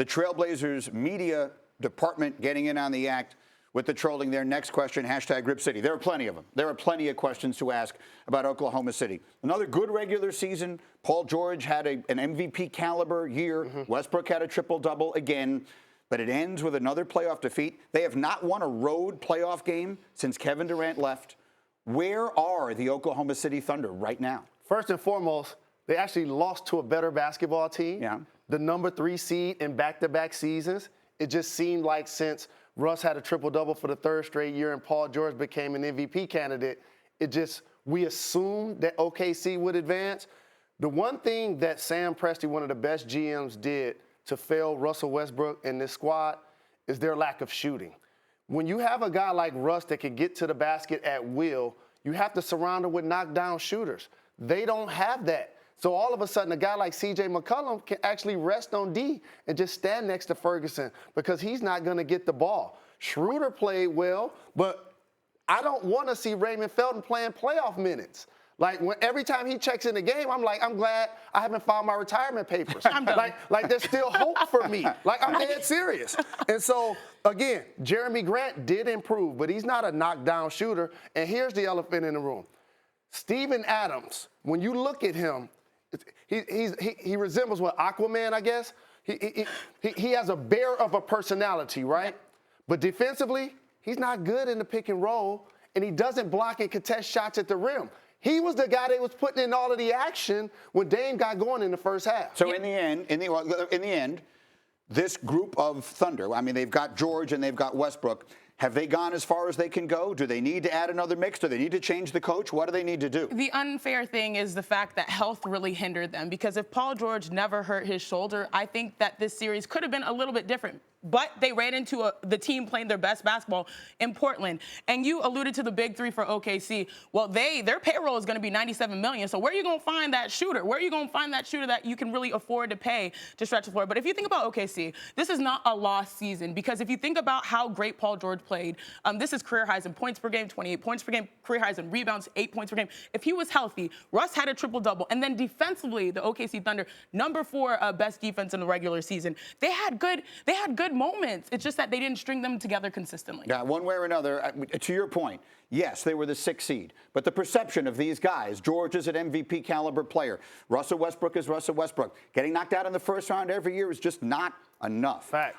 The Trailblazers media department getting in on the act with the trolling there. Next question, hashtag Rip City. There are plenty of them. There are plenty of questions to ask about Oklahoma City. Another good regular season. Paul George had an MVP caliber year. Westbrook had a triple-double again. But it ends with another playoff defeat. They have not won a road playoff game since Kevin Durant left. Where are the Oklahoma City Thunder right now? First and foremost, they actually lost to a better basketball team. Yeah. The number 3 seed in back-to-back seasons. It just seemed like since Russ had a triple-double for the 3rd straight year and Paul George became an MVP candidate, we assumed that OKC would advance. The one thing that Sam Presti, one of the best GMs, did to fail Russell Westbrook and this squad is their lack of shooting. When you have a guy like Russ that can get to the basket at will, you have to surround him with knockdown shooters. They don't have that. So all of a sudden, a guy like C.J. McCollum can actually rest on D and just stand next to Ferguson because he's not going to get the ball. Schroeder played well, but I don't want to see Raymond Felton playing playoff minutes. Like, every time he checks in the game, I'm like, I'm glad I haven't filed my retirement papers. I'm done. Like there's still hope for me. Like, I'm dead serious. And so, again, Jeremy Grant did improve, but he's not a knockdown shooter. And here's the elephant in the room. Steven Adams, when you look at him, he resembles what, Aquaman, I guess? He has a bear of a personality, right? But defensively, he's not good in the pick and roll, and he doesn't block and contest shots at the rim. He was the guy that was putting in all of the action when Dame got going in the first half. So in the end, this group of Thunder, I mean, they've got George and they've got Westbrook. Have they gone as far as they can go? Do they need to add another mix? Do they need to change the coach? What do they need to do? The unfair thing is the fact that health really hindered them, because if Paul George never hurt his shoulder, I think that this series could have been a little bit different. But they ran into the team playing their best basketball in Portland. And you alluded to the big 3 for OKC. Well, their payroll is going to be $97 million. So where are you going to find that shooter? Where are you going to find that shooter that you can really afford to pay to stretch the floor? But if you think about OKC, this is not a lost season, because if you think about how great Paul George played, this is career highs in points per game, 28 points per game, career highs in rebounds, 8 points per game. If he was healthy, Russ had a triple-double. And then defensively, the OKC Thunder, number 4 best defense in the regular season. They had good moments. It's just that they didn't string them together consistently. Yeah, one way or another, to your point, yes, they were the 6th seed. But the perception of these guys, George is an MVP caliber player. Russell Westbrook is Russell Westbrook. Getting knocked out in the first round every year is just not enough. Facts.